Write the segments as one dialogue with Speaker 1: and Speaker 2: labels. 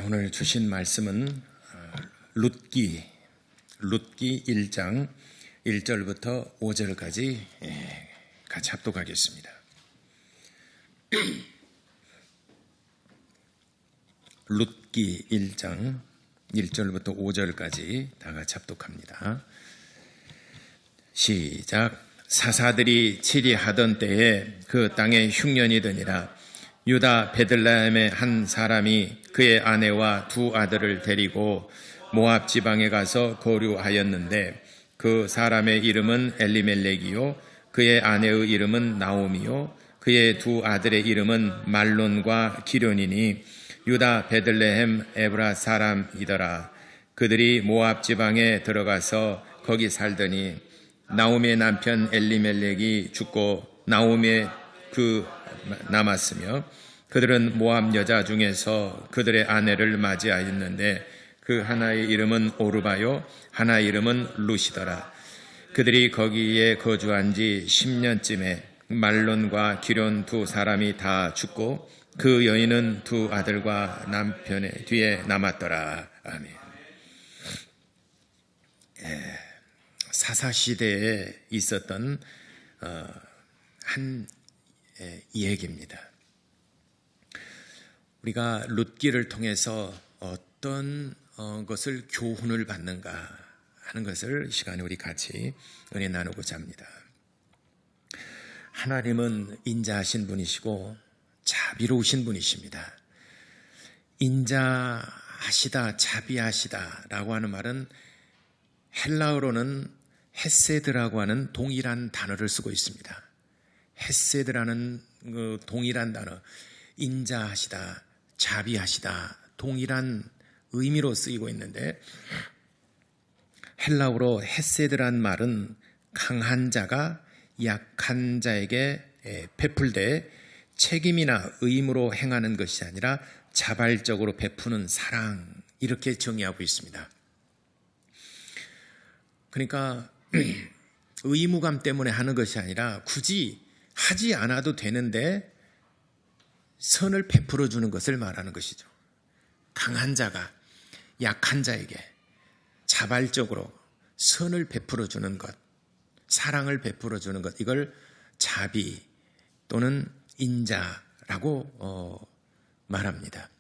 Speaker 1: 오늘 주신 말씀은 룻기 1장 1절부터 5절까지 같이 합독하겠습니다. 룻기 1장 1절부터 5절까지 다 같이 합독합니다. 시작. 사사들이 치리하던 때에 그 땅에 흉년이 드니라. 유다 베들레헴의 한 사람이 그의 아내와 두 아들을 데리고 모압 지방에 가서 거류하였는데 그 사람의 이름은 엘리멜렉이요 그의 아내의 이름은 나오미요 그의 두 아들의 이름은 말론과 기련이니 유다 베들레헴 에브라 사람이더라. 그들이 모압 지방에 들어가서 거기 살더니 나오미의 남편 엘리멜렉이 죽고 나오미의 남았으며 그들은 모압 여자 중에서 그들의 아내를 맞이하였는데 그 하나의 이름은 오르바요 하나의 이름은 룻이더라. 그들이 거기에 거주한 지 10년쯤에 말론과 기련 두 사람이 다 죽고 그 여인은 두 아들과 남편의 뒤에 남았더라. 아멘. 사사시대에 있었던 한 이야기입니다. 우리가 룻기를 통해서 어떤 것을 교훈을 받는가 하는 것을 이 시간에 우리 같이 은혜 나누고자 합니다. 하나님은 인자하신 분이시고 자비로우신 분이십니다. 인자하시다, 자비하시다 라고 하는 말은 헬라어로는 헤세드라고 하는 동일한 단어를 쓰고 있습니다. 헤세드라는 그 동일한 단어, 인자하시다, 자비하시다, 동일한 의미로 쓰이고 있는데 헬라어로 헤세드란 말은 강한 자가 약한 자에게 베풀되 책임이나 의무로 행하는 것이 아니라 자발적으로 베푸는 사랑, 이렇게 정의하고 있습니다. 그러니까 의무감 때문에 하는 것이 아니라 굳이 하지 않아도 되는데 선을 베풀어 주는 것을 말하는 것이죠. 강한 자가 약한 자에게 자발적으로 선을 베풀어 주는 것, 사랑을 베풀어 주는 것, 이걸 자비 또는 인자라고 말합니다.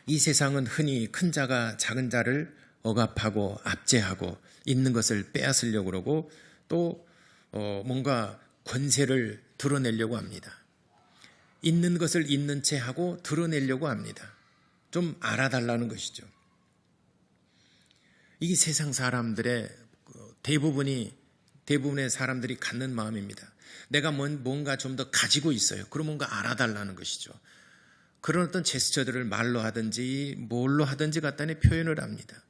Speaker 1: 이 세상은 흔히 큰 자가 작은 자를 억압하고 압제하고 있는 것을 빼앗으려고 그러고 또 뭔가 권세를 드러내려고 합니다. 있는 것을 있는 채 하고 드러내려고 합니다. 좀 알아달라는 것이죠. 이게 세상 사람들의 대부분의 사람들이 갖는 마음입니다. 내가 뭔가 좀 더 가지고 있어요. 그럼 뭔가 알아달라는 것이죠. 그런 어떤 제스처들을 말로 하든지 뭘로 하든지 갖다니 표현을 합니다.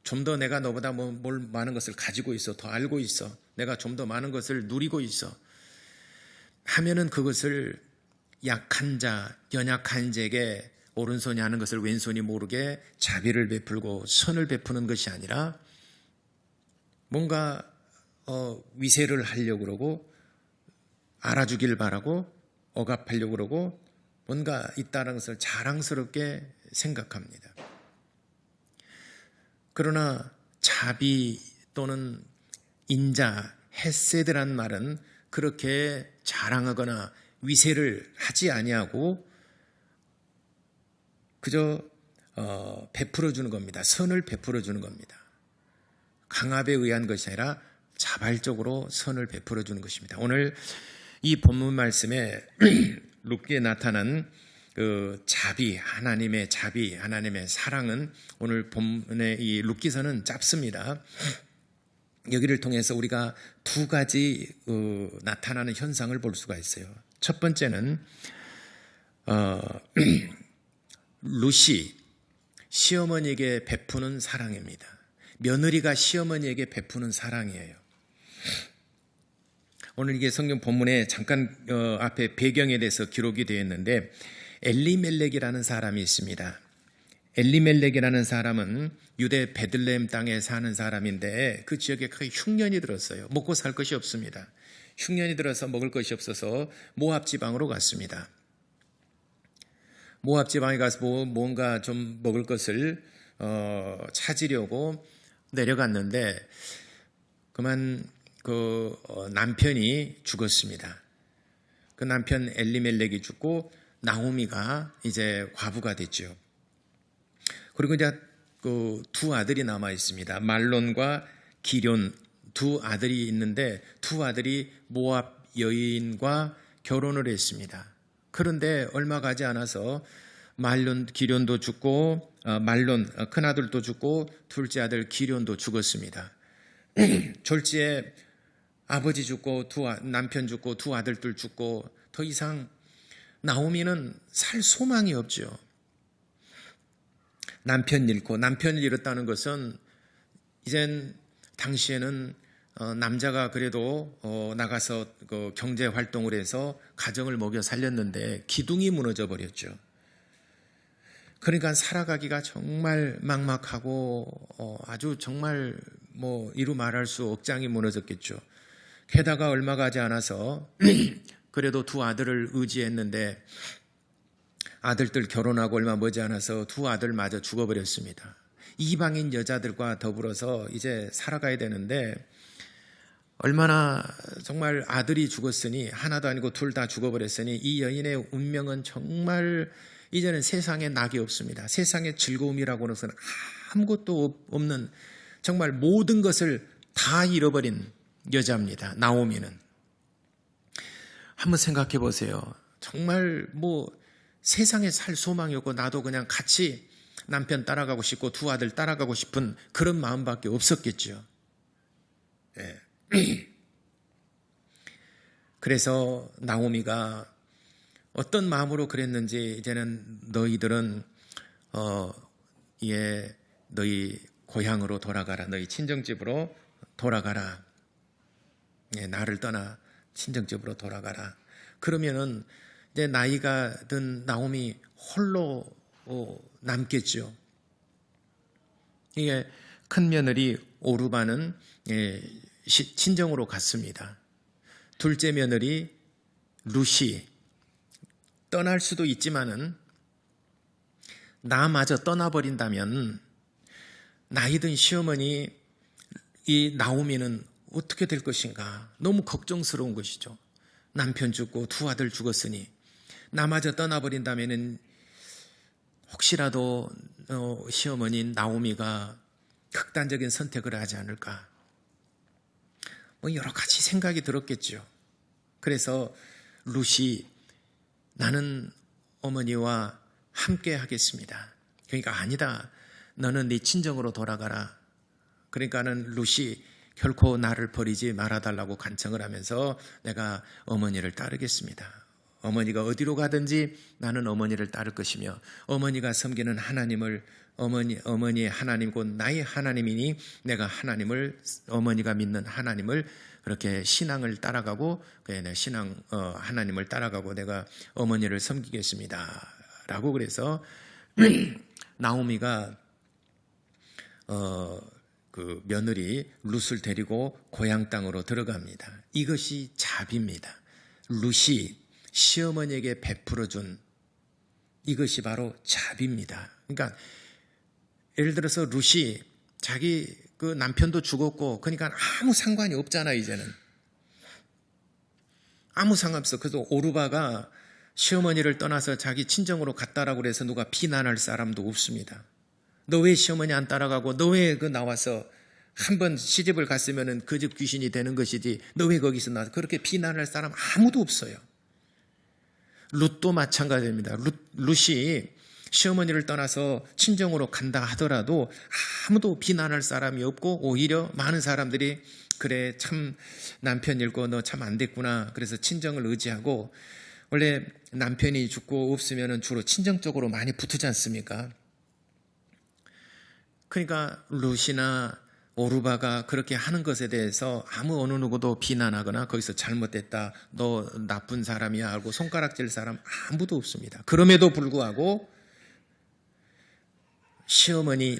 Speaker 1: 좀 더 내가 너보다 많은 것을 가지고 있어, 더 알고 있어, 내가 좀 더 많은 것을 누리고 있어 하면은 그것을 약한 자, 연약한 자에게 오른손이 하는 것을 왼손이 모르게 자비를 베풀고 선을 베푸는 것이 아니라 뭔가 위세를 하려고 그러고 알아주길 바라고 억압하려고 그러고 뭔가 있다는 것을 자랑스럽게 생각합니다. 그러나 자비 또는 인자, 헤세드란 말은 그렇게 자랑하거나 위세를 하지 아니하고 그저 베풀어 주는 겁니다. 선을 베풀어 주는 겁니다. 강압에 의한 것이 아니라 자발적으로 선을 베풀어 주는 것입니다. 오늘 이 본문 말씀에 룻기에 나타난 그 자비, 하나님의 사랑은 오늘 본문의 이 룻기서는 짧습니다. 여기를 통해서 우리가 두 가지 나타나는 현상을 볼 수가 있어요. 첫 번째는 룻이 시어머니에게 베푸는 사랑입니다. 며느리가 시어머니에게 베푸는 사랑이에요. 오늘 이게 성경 본문에 잠깐 앞에 배경에 대해서 기록이 되어 있는데 엘리멜렉이라는 사람이 있습니다. 엘리멜렉이라는 사람은 유대 베들레헴 땅에 사는 사람인데 그 지역에 크게 흉년이 들었어요. 먹고 살 것이 없습니다. 흉년이 들어서 먹을 것이 없어서 모압 지방으로 갔습니다. 모압 지방에 가서 뭔가 좀 먹을 것을 찾으려고 내려갔는데 그만 남편이 죽었습니다. 그 남편 엘리멜렉이 죽고 나오미가 이제 과부가 됐죠. 그리고 이제 그 두 아들이 남아 있습니다. 말론과 기럨 두 아들이 있는데 두 아들이 모압 여인과 결혼을 했습니다. 그런데 얼마 가지 않아서 기럨도 죽고 말론 큰아들도 죽고 둘째 아들 기럨도 죽었습니다. 졸지에 아버지 죽고 남편 죽고 두 아들들 죽고 더 이상 나오미는 살 소망이 없죠. 남편을 잃었다는 것은 이젠 당시에는 남자가 그래도 나가서 경제 활동을 해서 가정을 먹여 살렸는데 기둥이 무너져 버렸죠. 그러니까 살아가기가 정말 막막하고 아주 정말 이루 말할 수 억장이 무너졌겠죠. 게다가 얼마 가지 않아서 그래도 두 아들을 의지했는데 아들들 결혼하고 얼마 머지않아서 두 아들마저 죽어버렸습니다. 이방인 여자들과 더불어서 이제 살아가야 되는데 얼마나 정말 아들이 죽었으니 하나도 아니고 둘 다 죽어버렸으니 이 여인의 운명은 정말 이제는 세상에 낙이 없습니다. 세상의 즐거움이라고는 아무것도 없는 정말 모든 것을 다 잃어버린 여자입니다. 나오미는. 한번 생각해 보세요. 정말 세상에 살 소망이 없고 나도 그냥 같이 남편 따라가고 싶고 두 아들 따라가고 싶은 그런 마음밖에 없었겠죠. 예. 그래서 나오미가 어떤 마음으로 그랬는지 이제는 너희들은 너희 고향으로 돌아가라. 너희 친정집으로 돌아가라. 예, 나를 떠나 친정집으로 돌아가라. 그러면은 이제 나이가 든 나오미 홀로 남겠죠. 이게 큰 며느리 오르바는 친정으로 갔습니다. 둘째 며느리 루시 떠날 수도 있지만은 나마저 떠나버린다면 나이 든 시어머니 이 나오미는 어떻게 될 것인가 너무 걱정스러운 것이죠. 남편 죽고 두 아들 죽었으니 나마저 떠나버린다면은 혹시라도 시어머니인 나오미가 극단적인 선택을 하지 않을까 여러 가지 생각이 들었겠죠. 그래서 루시 나는 어머니와 함께 하겠습니다. 그러니까 아니다. 너는 네 친정으로 돌아가라. 그러니까는 루시 결코 나를 버리지 말아달라고 간청을 하면서 내가 어머니를 따르겠습니다. 어머니가 어디로 가든지 나는 어머니를 따를 것이며 어머니가 섬기는 하나님을 어머니의 하나님 곧 나의 하나님이니 내가 어머니가 믿는 하나님을 그렇게 신앙을 따라가고 하나님을 따라가고 내가 어머니를 섬기겠습니다. 라고 그래서 나오미가 그 며느리 룻을 데리고 고향 땅으로 들어갑니다. 이것이 자비입니다. 룻이 시어머니에게 베풀어준 이것이 바로 자비입니다. 그러니까 예를 들어서 룻이 자기 그 남편도 죽었고 그러니까 아무 상관이 없잖아. 이제는 아무 상관없어. 그래서 오르바가 시어머니를 떠나서 자기 친정으로 갔다라고 해서 누가 비난할 사람도 없습니다. 너 왜 시어머니 안 따라가고 너 왜 나와서 한번 시집을 갔으면 그 집 귀신이 되는 것이지 너 왜 거기서 나와서 그렇게 비난할 사람 아무도 없어요. 룻도 마찬가지입니다. 룻이 시어머니를 떠나서 친정으로 간다 하더라도 아무도 비난할 사람이 없고 오히려 많은 사람들이 그래 참 남편 잃고 너 참 안 됐구나. 그래서 친정을 의지하고 원래 남편이 죽고 없으면 주로 친정 쪽으로 많이 붙지 않습니까? 그러니까 룻이나 오르바가 그렇게 하는 것에 대해서 어느 누구도 비난하거나 거기서 잘못됐다, 너 나쁜 사람이야 하고 손가락질 사람 아무도 없습니다. 그럼에도 불구하고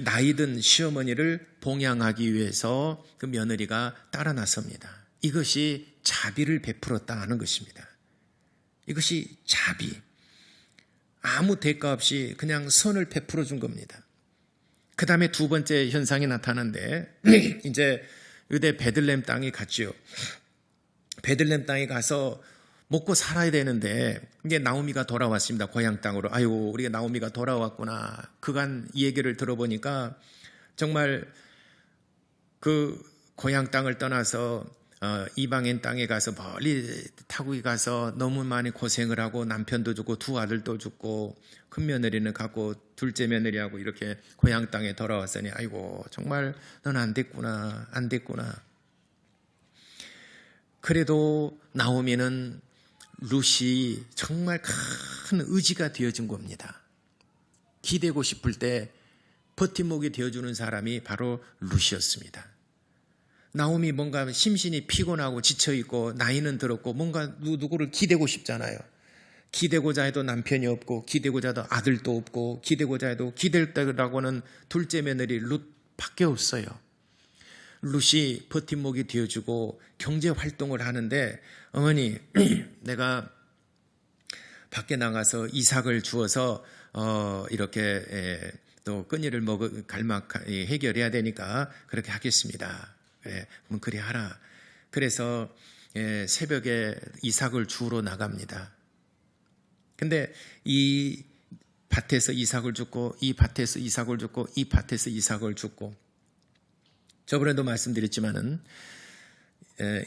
Speaker 1: 나이든 시어머니를 봉양하기 위해서 그 며느리가 따라 나섭니다. 이것이 자비를 베풀었다 하는 것입니다. 이것이 자비. 아무 대가 없이 그냥 선을 베풀어 준 겁니다. 그 다음에 두 번째 현상이 나타나는데 이제 유대 베들레헴 땅에 갔죠. 베들레헴 땅에 가서 먹고 살아야 되는데 이제 나오미가 돌아왔습니다. 고향 땅으로. 아이고, 우리가 나오미가 돌아왔구나. 그간 이 얘기를 들어보니까 정말 그 고향 땅을 떠나서 이방인 땅에 가서 멀리 타국에 가서 너무 많이 고생을 하고 남편도 죽고 두 아들도 죽고 큰 며느리는 갖고 둘째 며느리하고 이렇게 고향 땅에 돌아왔으니 아이고 정말 넌 안 됐구나 안 됐구나. 그래도 나오미는 룻이 정말 큰 의지가 되어준 겁니다. 기대고 싶을 때 버팀목이 되어주는 사람이 바로 룻이었습니다. 나오미 뭔가 심신이 피곤하고 지쳐있고 나이는 들었고 뭔가 누구를 기대고 싶잖아요. 기대고자 해도 남편이 없고 기대고자 해도 아들도 없고 기대고자 해도 기댈 때라고는 둘째 며느리 룻밖에 없어요. 룻이 버팀목이 되어주고 경제활동을 하는데 어머니 내가 밖에 나가서 이삭을 주어서 이렇게 또 끈이를 해결해야 되니까 그렇게 하겠습니다. 그래, 그럼 그리 하라. 그래서 새벽에 이삭을 주우러 나갑니다. 근데 이 밭에서 이삭을 줍고 이 밭에서 이삭을 줍고 이 밭에서 이삭을 줍고 저번에도 말씀드렸지만은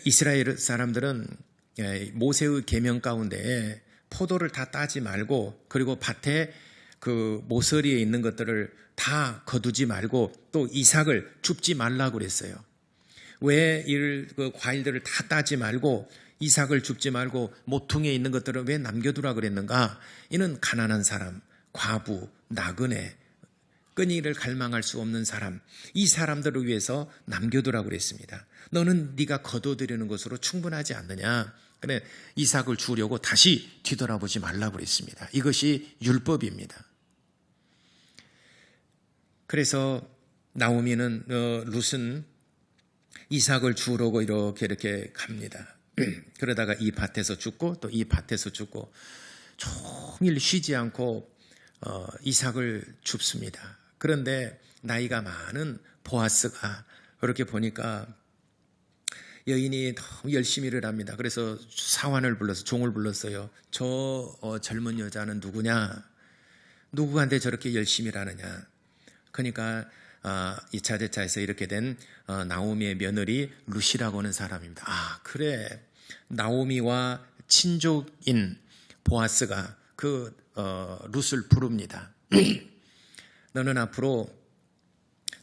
Speaker 1: 이스라엘 사람들은 모세의 계명 가운데 포도를 다 따지 말고 그리고 밭에 그 모서리에 있는 것들을 다 거두지 말고 또 이삭을 줍지 말라고 그랬어요. 왜 그 과일들을 다 따지 말고 이삭을 줍지 말고 모퉁이에 있는 것들을 왜 남겨두라 그랬는가? 이는 가난한 사람, 과부, 나그네, 끈이를 갈망할 수 없는 사람, 이 사람들을 위해서 남겨두라고 그랬습니다. 너는 네가 거둬들이는 것으로 충분하지 않느냐? 그래 이삭을 주려고 다시 뒤돌아보지 말라고 그랬습니다. 이것이 율법입니다. 그래서 나오미는 룻은 이삭을 주우려고 이렇게 갑니다. 그러다가 이 밭에서 죽고 또 이 밭에서 죽고 종일 쉬지 않고 이삭을 줍습니다. 그런데 나이가 많은 보아스가 그렇게 보니까 여인이 너무 열심히 일을 합니다. 그래서 사환을 불러서 종을 불렀어요. 저 젊은 여자는 누구냐? 누구한테 저렇게 열심히 일하느냐? 그러니까 2차 대차에서 이렇게 된 나오미의 며느리 룻이라고 하는 사람입니다. 아 그래 나오미와 친족인 보아스가 그 룻을 부릅니다. 너는 앞으로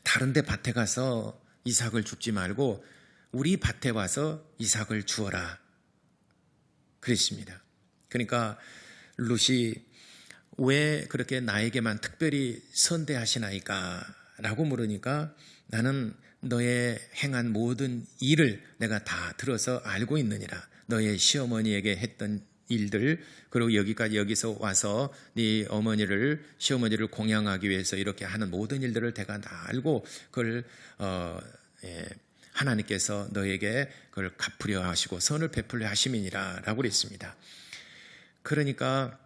Speaker 1: 다른 데 밭에 가서 이삭을 줍지 말고 우리 밭에 와서 이삭을 주어라 그랬습니다. 그러니까 룻이 왜 그렇게 나에게만 특별히 선대하시나이까 라고 물으니까 나는 너의 행한 모든 일을 내가 다 들어서 알고 있느니라. 너의 시어머니에게 했던 일들 그리고 여기서 와서 네 시어머니를 공양하기 위해서 이렇게 하는 모든 일들을 내가 다 알고 그걸 하나님께서 너에게 그걸 갚으려 하시고 선을 베풀려 하심이니라 라고 그랬습니다. 그러니까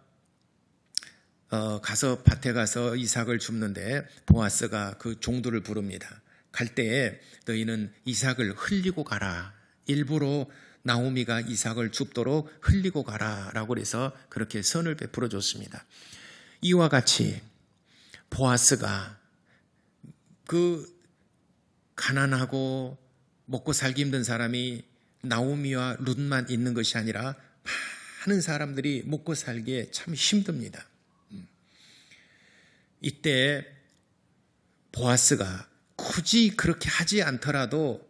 Speaker 1: 가서 밭에 가서 이삭을 줍는데 보아스가 그 종들을 부릅니다. 갈 때에 너희는 이삭을 흘리고 가라. 일부러 나오미가 이삭을 줍도록 흘리고 가라 라고 해서 그렇게 선을 베풀어 줬습니다. 이와 같이 보아스가 그 가난하고 먹고 살기 힘든 사람이 나오미와 룻만 있는 것이 아니라 많은 사람들이 먹고 살기에 참 힘듭니다. 이때 보아스가 굳이 그렇게 하지 않더라도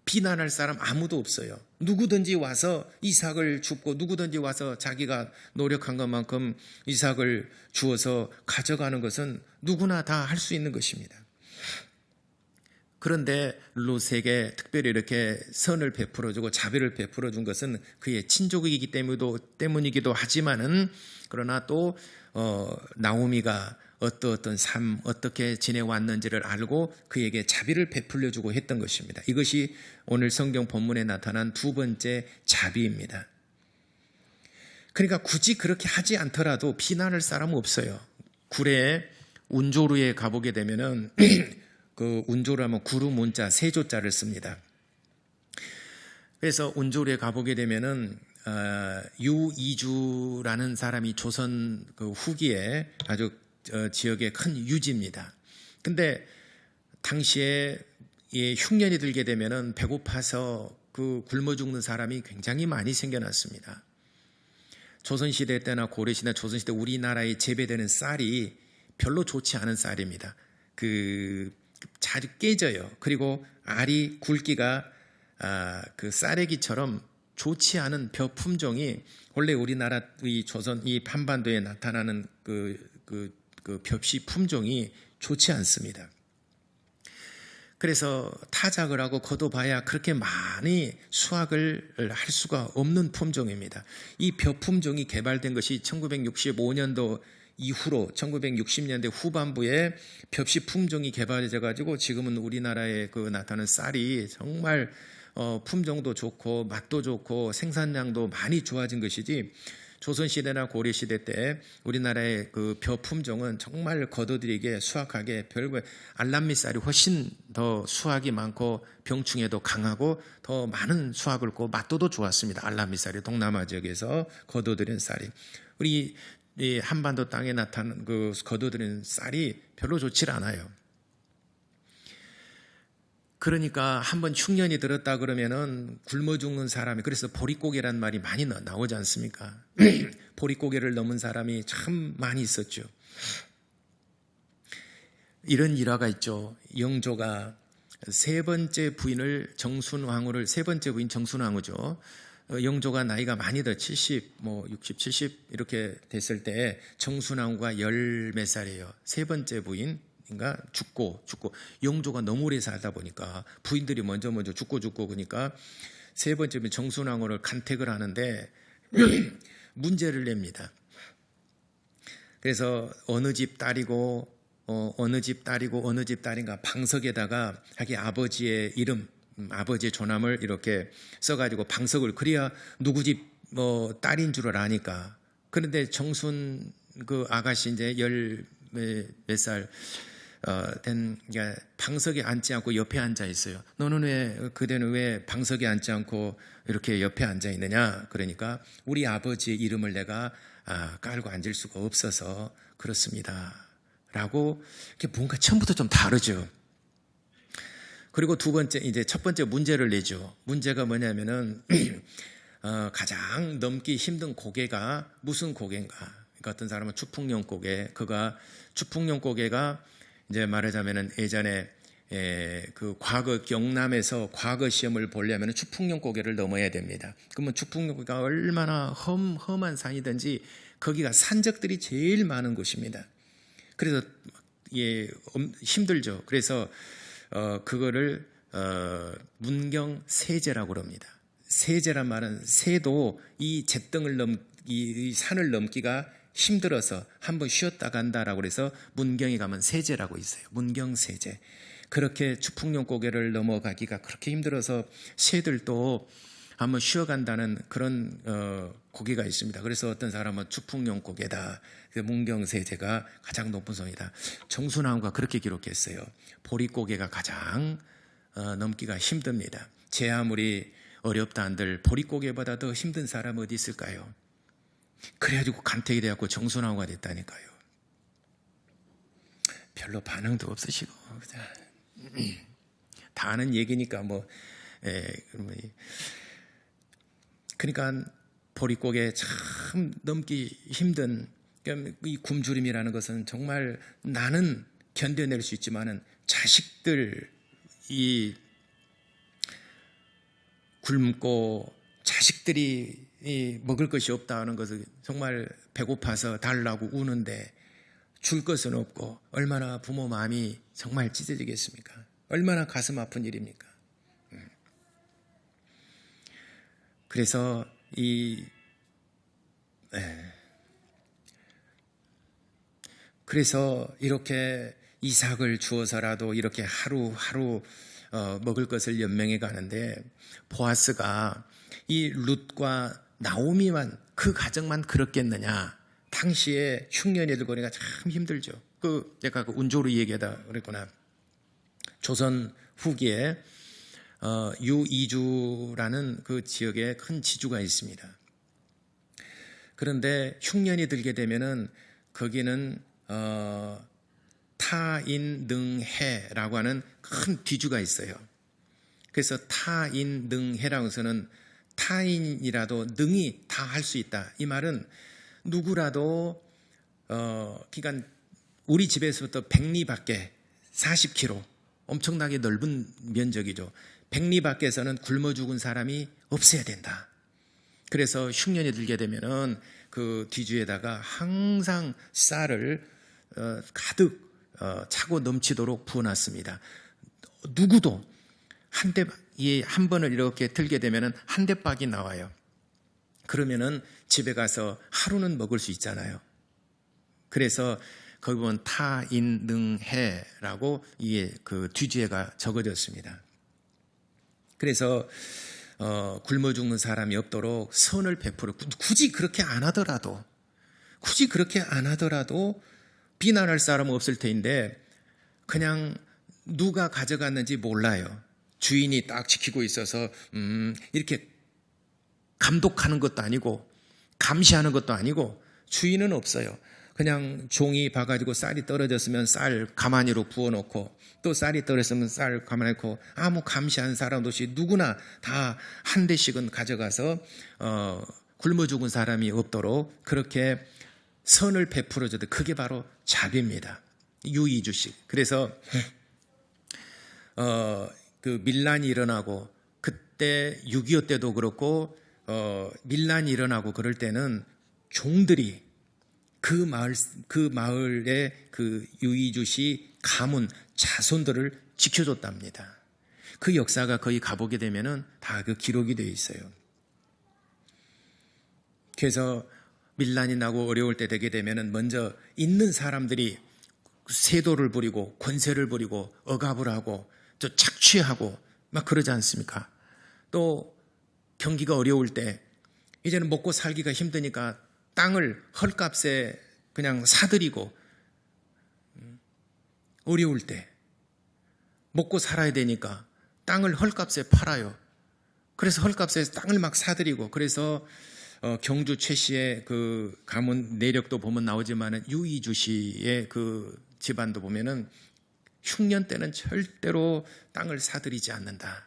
Speaker 1: 비난할 사람 아무도 없어요. 누구든지 와서 이삭을 줍고 누구든지 와서 자기가 노력한 것만큼 이삭을 주어서 가져가는 것은 누구나 다 할 수 있는 것입니다. 그런데 롯에게 특별히 이렇게 선을 베풀어주고 자비를 베풀어준 것은 그의 친족이기 때문이기도 하지만은 그러나 또 나오미가 어떤 삶 어떻게 지내왔는지를 알고 그에게 자비를 베풀려주고 했던 것입니다. 이것이 오늘 성경 본문에 나타난 두 번째 자비입니다. 그러니까 굳이 그렇게 하지 않더라도 비난할 사람은 없어요. 굴에 운조루에 가보게 되면은 그 운조루 하면 구루 문자 세조자를 씁니다. 그래서 운조루에 가보게 되면은 유이주라는 사람이 조선 그 후기에 아주 지역의 큰 유지입니다. 근데 당시에 흉년이 들게 되면은 배고파서 그 굶어 죽는 사람이 굉장히 많이 생겨났습니다. 조선시대 때나 고려시대, 조선시대 우리나라에 재배되는 쌀이 별로 좋지 않은 쌀입니다. 자주 깨져요. 그리고 알이 굵기가 그 쌀애기처럼 좋지 않은 벼 품종이 원래 우리나라 이 조선 이 한반도에 나타나는 그 벼씨 품종이 좋지 않습니다. 그래서 타작을 하고 거둬봐야 그렇게 많이 수확을 할 수가 없는 품종입니다. 이 벼 품종이 개발된 것이 1965년도 이후로 1960년대 후반부에 벼씨 품종이 개발되어 가지고 지금은 우리나라에 나타나는 쌀이 정말 품종도 좋고 맛도 좋고 생산량도 많이 좋아진 것이지, 조선시대나 고려시대 때 우리나라의 그 벼 품종은 정말 거둬들이게 수확하게 별거 알람미 쌀이 훨씬 더 수확이 많고 병충해도 강하고 더 많은 수확을 고 맛도 더 좋았습니다. 알람미 쌀이 동남아 지역에서 거둬들인 쌀이 우리 이 한반도 땅에 나타나는 그 거둬들인 쌀이 별로 좋지 않아요. 그러니까 한번 흉년이 들었다 그러면은 굶어 죽는 사람이, 그래서 보릿고개란 말이 많이 나오지 않습니까? 보릿고개를 넘은 사람이 참 많이 있었죠. 이런 일화가 있죠. 영조가 세 번째 부인 정순왕후죠. 영조가 나이가 많이 더 70, 60, 70 이렇게 됐을 때 정순왕후가 열 몇 살이에요. 세 번째 부인 죽고 영조가 너무 오래 살다 보니까 부인들이 먼저 죽고 그러니까 세 번째 부인 정순왕후를 간택을 하는데 문제를 냅니다. 그래서 어느 집 딸인가 방석에다가 자기 아버지의 이름, 아버지의 조남을 이렇게 써가지고 방석을, 그래야 누구 집 딸인 줄을 아니까. 그런데 정순 그 아가씨 이제 열 몇 살 된 방석에 앉지 않고 옆에 앉아 있어요. 그대는 왜 방석에 앉지 않고 이렇게 옆에 앉아 있느냐? 그러니까 우리 아버지의 이름을 내가 깔고 앉을 수가 없어서 그렇습니다. 라고 이렇게 뭔가 처음부터 좀 다르죠. 그리고 첫 번째 문제를 내죠. 문제가 뭐냐면은 가장 넘기 힘든 고개가 무슨 고개인가? 그러니까 어떤 사람은 추풍령 고개, 추풍령 고개가 이제 말하자면은 예전에 그 과거 경남에서 과거 시험을 보려면 추풍령 고개를 넘어야 됩니다. 그러면 추풍령 고개가 얼마나 험한 산이든지 거기가 산적들이 제일 많은 곳입니다. 그래서 힘들죠. 그래서 그거를 문경세제라고 합니다. 세제란 말은 새도 이 이 산을 넘기가 힘들어서 한번 쉬었다 간다라고 해서 문경에 가면 세제라고 있어요. 문경세제. 그렇게 추풍령 고개를 넘어가기가 그렇게 힘들어서 새들도 한번 쉬어간다는 그런 고개가 있습니다. 그래서 어떤 사람은 추풍령 고개다, 문경세제가 가장 높은 성이다. 정순왕후가 그렇게 기록했어요. 보릿고개가 가장 넘기가 힘듭니다. 제 아무리 어렵다 한들 보릿고개보다 더 힘든 사람 어디 있을까요? 그래가지고 간택이 돼갖고 정순왕후가 됐다니까요. 별로 반응도 없으시고 다 아는 얘기니까 그러니까 보릿고개 참 넘기 힘든 이 굶주림이라는 것은 정말 나는 견뎌낼 수 있지만은 자식들이 굶고 자식들이 먹을 것이 없다는 것을 정말 배고파서 달라고 우는데 줄 것은 없고 얼마나 부모 마음이 정말 찢어지겠습니까? 얼마나 가슴 아픈 일입니까? 그래서 이렇게 이삭을 주어서라도 이렇게 하루하루 먹을 것을 연명해 가는데 보아스가 이 룻과 나오미만 그 가정만 그렇겠느냐. 당시에 흉년이 들고 오니까 참 힘들죠. 제가 운조로 얘기하다 그랬구나. 조선 후기에 유이주라는 그 지역에 큰 지주가 있습니다. 그런데 흉년이 들게 되면은 거기는 타인능해라고 하는 큰 뒤주가 있어요. 그래서 타인능해라고 해서는 타인이라도 능히 다 할 수 있다. 이 말은 누구라도 그러니까 우리 집에서부터 백리 밖에 40km 엄청나게 넓은 면적이죠. 백리 밖에서는 굶어 죽은 사람이 없어야 된다. 그래서 흉년이 들게 되면은 그 뒤주에다가 항상 쌀을 가득 차고 넘치도록 부어놨습니다. 누구도 한 번을 이렇게 들게 되면은 한 대박이 나와요. 그러면은 집에 가서 하루는 먹을 수 있잖아요. 그래서 거기 보면 타인능해라고 이게 그 뒤주에가 적어졌습니다. 그래서 굶어 죽는 사람이 없도록 선을 베풀어 굳이 그렇게 안 하더라도 비난할 사람은 없을 텐데 그냥 누가 가져갔는지 몰라요. 주인이 딱 지키고 있어서 이렇게 감독하는 것도 아니고 감시하는 것도 아니고 주인은 없어요. 그냥 종이 봐가지고 쌀이 떨어졌으면 쌀 가마니로 부어놓고 또 쌀이 떨어졌으면 쌀 가만히 놓고 아무 감시하는 사람도 없이 누구나 다 한 대씩은 가져가서 굶어 죽은 사람이 없도록 그렇게 선을 베풀어줘도 그게 바로 자비입니다. 유이주식. 그래서 그 밀란이 일어나고 그때 6.25 때도 그렇고 밀란이 일어나고 그럴 때는 종들이 그 마을의 그 유이주시 가문 자손들을 지켜줬답니다. 그 역사가 거기 가보게 되면은 다 그 기록이 되어 있어요. 그래서 밀란이 나고 어려울 때 되게 되면은 먼저 있는 사람들이 세도를 부리고 권세를 부리고 억압을 하고 또 착취하고 막 그러지 않습니까? 또 경기가 어려울 때 이제는 먹고 살기가 힘드니까 땅을 헐값에 그냥 사들이고 어려울 때 먹고 살아야 되니까 땅을 헐값에 팔아요. 그래서 헐값에 땅을 막 사들이고 그래서 경주 최씨의 그 가문 내력도 보면 나오지만은 유이주 씨의 그 집안도 보면은 흉년 때는 절대로 땅을 사들이지 않는다.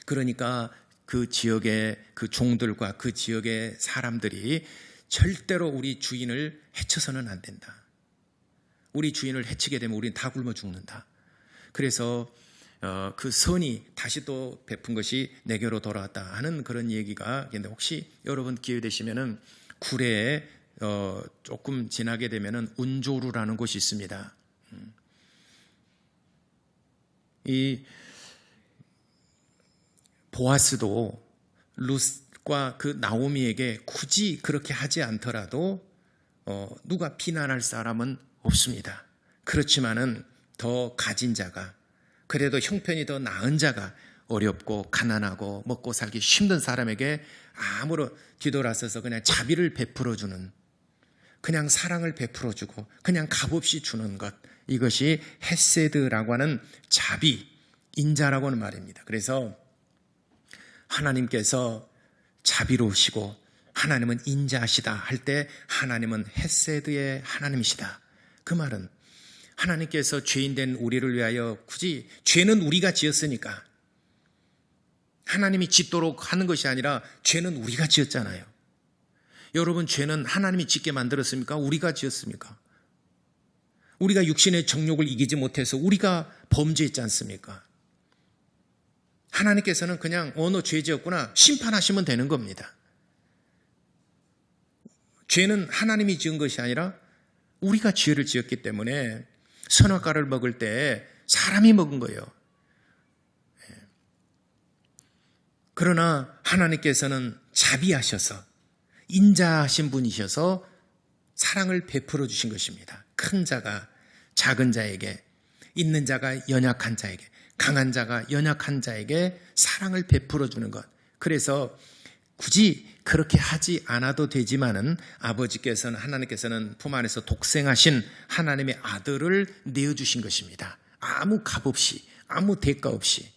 Speaker 1: 그러니까 그 지역의 그 종들과 그 지역의 사람들이 절대로 우리 주인을 해쳐서는 안 된다. 우리 주인을 해치게 되면 우리는 다 굶어 죽는다. 그래서 그 선이 다시 또 베푼 것이 내게로 돌아왔다 하는 그런 얘기가 있는데 혹시 여러분 기회 되시면은 구례에 조금 지나게 되면은 운조루라는 곳이 있습니다. 이 보아스도 룻과 그 나오미에게 굳이 그렇게 하지 않더라도 누가 비난할 사람은 없습니다. 그렇지만은 더 가진 자가 그래도 형편이 더 나은 자가 어렵고 가난하고 먹고 살기 힘든 사람에게 아무런 뒤돌아서서 그냥 자비를 베풀어주는 그냥 사랑을 베풀어주고 그냥 값없이 주는 것 이것이 헤세드라고 하는 자비, 인자라고 하는 말입니다. 그래서 하나님께서 자비로우시고 하나님은 인자하시다 할 때 하나님은 헤세드의 하나님이시다. 그 말은 하나님께서 죄인된 우리를 위하여 굳이 죄는 우리가 지었으니까 하나님이 짓도록 하는 것이 아니라 죄는 우리가 지었잖아요. 여러분 죄는 하나님이 짓게 만들었습니까? 우리가 지었습니까? 우리가 육신의 정욕을 이기지 못해서 우리가 범죄했지 않습니까? 하나님께서는 그냥 너 죄 지었구나 심판하시면 되는 겁니다. 죄는 하나님이 지은 것이 아니라 우리가 죄를 지었기 때문에 선악과를 먹을 때 사람이 먹은 거예요. 그러나 하나님께서는 자비하셔서 인자하신 분이셔서 사랑을 베풀어 주신 것입니다. 큰 자가 작은 자에게, 있는 자가 연약한 자에게, 강한 자가 연약한 자에게 사랑을 베풀어 주는 것. 그래서 굳이 그렇게 하지 않아도 되지만은 아버지께서는, 하나님께서는 품 안에서 독생하신 하나님의 아들을 내어주신 것입니다. 아무 값 없이, 아무 대가 없이.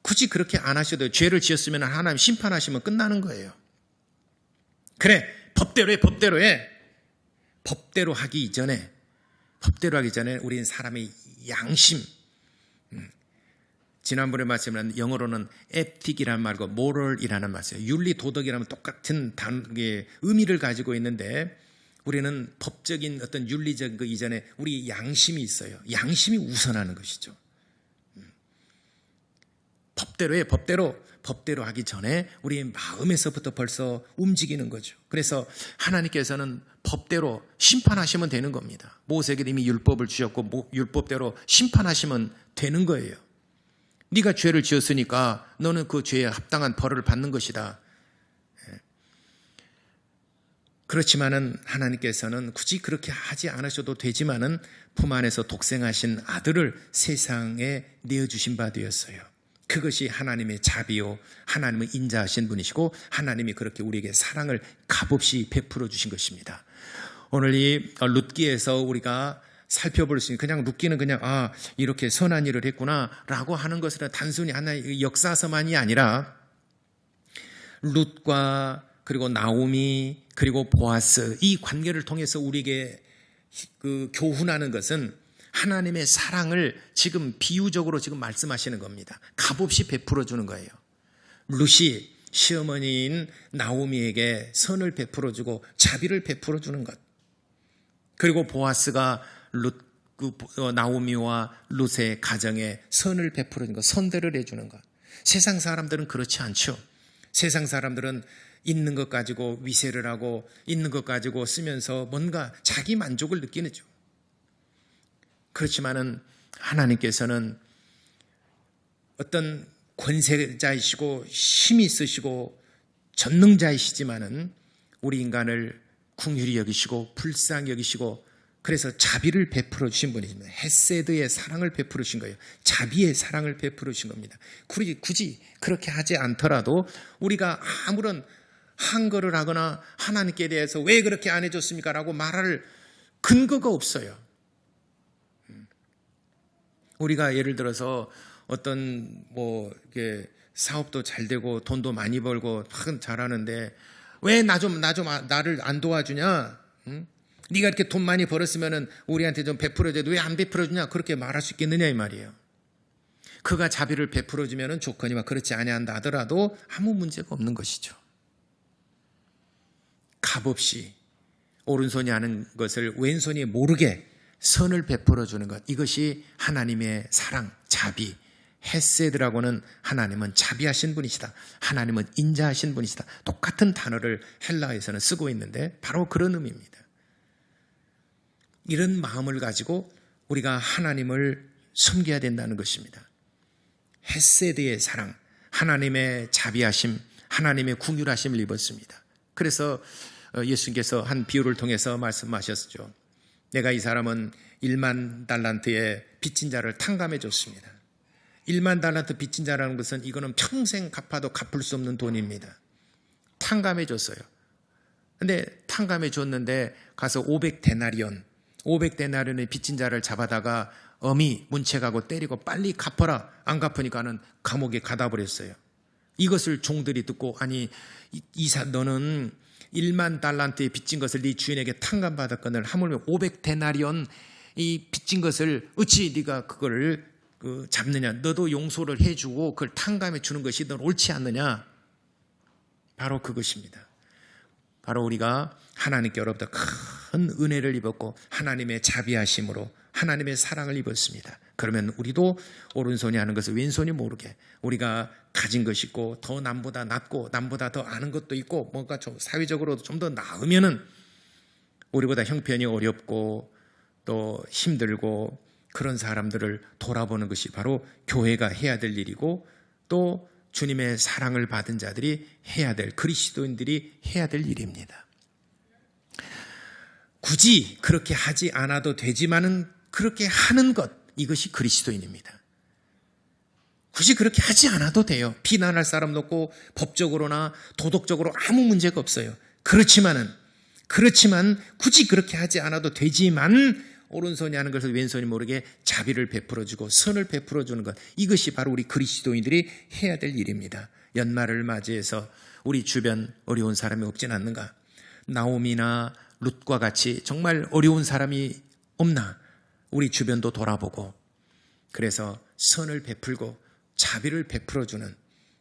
Speaker 1: 굳이 그렇게 안 하셔도, 죄를 지었으면 하나님 심판하시면 끝나는 거예요. 그래, 법대로 해, 법대로 해. 법대로 하기 전에 우리는 사람의 양심, 지난번에 말씀한 영어로는 에틱이라는 말과 moral이라는 말이에요. 윤리, 도덕이라면 똑같은 단계의 의미를 가지고 있는데, 우리는 법적인 어떤 윤리적 그 이전에 우리 양심이 있어요. 양심이 우선하는 것이죠. 법대로 해, 법대로 하기 전에 우리 마음에서부터 벌써 움직이는 거죠. 그래서 하나님께서는 법대로 심판하시면 되는 겁니다. 모세에게 이미 율법을 주셨고 율법대로 심판하시면 되는 거예요. 네가 죄를 지었으니까 너는 그 죄에 합당한 벌을 받는 것이다. 그렇지만은 하나님께서는 굳이 그렇게 하지 않으셔도 되지만은 품 안에서 독생하신 아들을 세상에 내어주신 바 되었어요. 그것이 하나님의 자비요, 하나님은 인자하신 분이시고 하나님이 그렇게 우리에게 사랑을 값없이 베풀어 주신 것입니다. 오늘 이 룻기에서 우리가 살펴볼 수 있는, 그냥 룻기는 그냥 이렇게 선한 일을 했구나 라고 하는 것은 단순히 하나의 역사서만이 아니라 룻과 그리고 나오미 그리고 보아스, 이 관계를 통해서 우리에게 그 교훈하는 것은 하나님의 사랑을 지금 비유적으로 지금 말씀하시는 겁니다. 값없이 베풀어 주는 거예요. 룻이 시어머니인 나오미에게 선을 베풀어 주고 자비를 베풀어 주는 것. 그리고 보아스가 나오미와 룻의 가정에 선을 베풀어 주는 것, 선대를 해주는 것. 세상 사람들은 그렇지 않죠. 세상 사람들은 있는 것 가지고 위세를 하고 있는 것 가지고 쓰면서 뭔가 자기 만족을 느끼는 죠. 그렇지만은 하나님께서는 어떤 권세자이시고 힘이 있으시고 전능자이시지만은 우리 인간을 긍휼히 여기시고 불쌍히 여기시고 그래서 자비를 베풀어 주신 분이십니다. 헤세드의 사랑을 베풀어 주신 거예요. 자비의 사랑을 베풀어 주신 겁니다. 굳이 그렇게 하지 않더라도 우리가 아무런 한거를 하거나 하나님께 대해서 왜 그렇게 안 해줬습니까? 라고 말할 근거가 없어요. 우리가 예를 들어서 어떤 이렇게 사업도 잘 되고 돈도 많이 벌고 잘하는데 왜 나를 안 도와주냐? 응? 네가 이렇게 돈 많이 벌었으면은 우리한테 좀 베풀어줘도 왜 안 베풀어주냐? 그렇게 말할 수 있겠느냐 이 말이에요. 그가 자비를 베풀어주면은 좋거니와 그렇지 아니한다 하더라도 아무 문제가 없는 것이죠. 값없이 오른손이 하는 것을 왼손이 모르게 선을 베풀어주는 것, 이것이 하나님의 사랑, 자비, 헤세드라고는 하나님은 자비하신 분이시다. 하나님은 인자하신 분이시다. 똑같은 단어를 헬라어에서는 쓰고 있는데 바로 그런 의미입니다. 이런 마음을 가지고 우리가 하나님을 섬겨야 된다는 것입니다. 헤세드의 사랑, 하나님의 자비하심, 하나님의 긍휼하심을 입었습니다. 그래서 예수님께서 한 비유를 통해서 말씀하셨죠. 내가 이 사람은 1만 달란트의 빚진 자를 탕감해 줬습니다. 1만 달란트 빚진 자라는 것은 이거는 평생 갚아도 갚을 수 없는 돈입니다. 탕감해 줬어요. 근데 탕감해 줬는데 가서 500데나리온의 빚진 자를 잡아다가 엄히 문책하고 때리고 빨리 갚아라. 안 갚으니까는 감옥에 가다 버렸어요. 이것을 종들이 듣고 아니 너는 1만 달란트에 빚진 것을 네 주인에게 탕감받았거늘 하물며 500데나리온 이 빚진 것을 어찌 네가 그거를 잡느냐. 너도 용서를 해주고 그걸 탕감해 주는 것이 넌 옳지 않느냐. 바로 그것입니다. 바로 우리가 하나님께로부터 큰 은혜를 입었고 하나님의 자비하심으로 하나님의 사랑을 입었습니다. 그러면 우리도 오른손이 하는 것을 왼손이 모르게 우리가 가진 것이 있고 더 남보다 낫고 남보다 더 아는 것도 있고 뭔가 좀 사회적으로도 좀 더 나으면은 우리보다 형편이 어렵고 또 힘들고 그런 사람들을 돌아보는 것이 바로 교회가 해야 될 일이고 또 주님의 사랑을 받은 자들이 해야 될, 그리스도인들이 해야 될 일입니다. 굳이 그렇게 하지 않아도 되지만은 그렇게 하는 것, 이것이 그리스도인입니다. 굳이 그렇게 하지 않아도 돼요. 비난할 사람도 없고 법적으로나 도덕적으로 아무 문제가 없어요. 그렇지만 굳이 그렇게 하지 않아도 되지만 오른손이 하는 것을 왼손이 모르게 자비를 베풀어주고 선을 베풀어주는 것, 이것이 바로 우리 그리스도인들이 해야 될 일입니다. 연말을 맞이해서 우리 주변 어려운 사람이 없진 않는가? 나오미나 룻과 같이 정말 어려운 사람이 없나? 우리 주변도 돌아보고 그래서 선을 베풀고 자비를 베풀어주는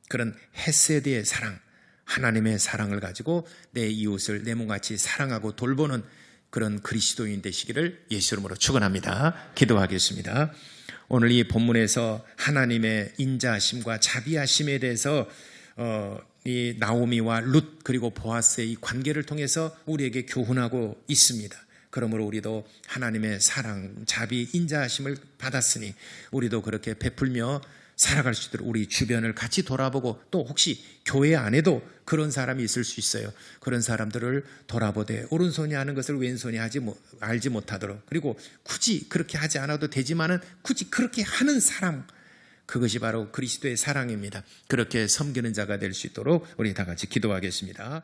Speaker 1: 그런 헤세드의 사랑, 하나님의 사랑을 가지고 내 이웃을 내 몸같이 사랑하고 돌보는 그런 그리스도인 되시기를 예수 이름으로 축원합니다. 기도하겠습니다. 오늘 이 본문에서 하나님의 인자하심과 자비하심에 대해서 이 나오미와 룻 그리고 보아스의 이 관계를 통해서 우리에게 교훈하고 있습니다. 그러므로 우리도 하나님의 사랑, 자비, 인자하심을 받았으니 우리도 그렇게 베풀며 살아갈 수 있도록 우리 주변을 같이 돌아보고 또 혹시 교회 안에도 그런 사람이 있을 수 있어요. 그런 사람들을 돌아보되 오른손이 하는 것을 왼손이 알지 못하도록, 그리고 굳이 그렇게 하지 않아도 되지만은 굳이 그렇게 하는 사람, 그것이 바로 그리스도의 사랑입니다. 그렇게 섬기는 자가 될 수 있도록 우리 다 같이 기도하겠습니다.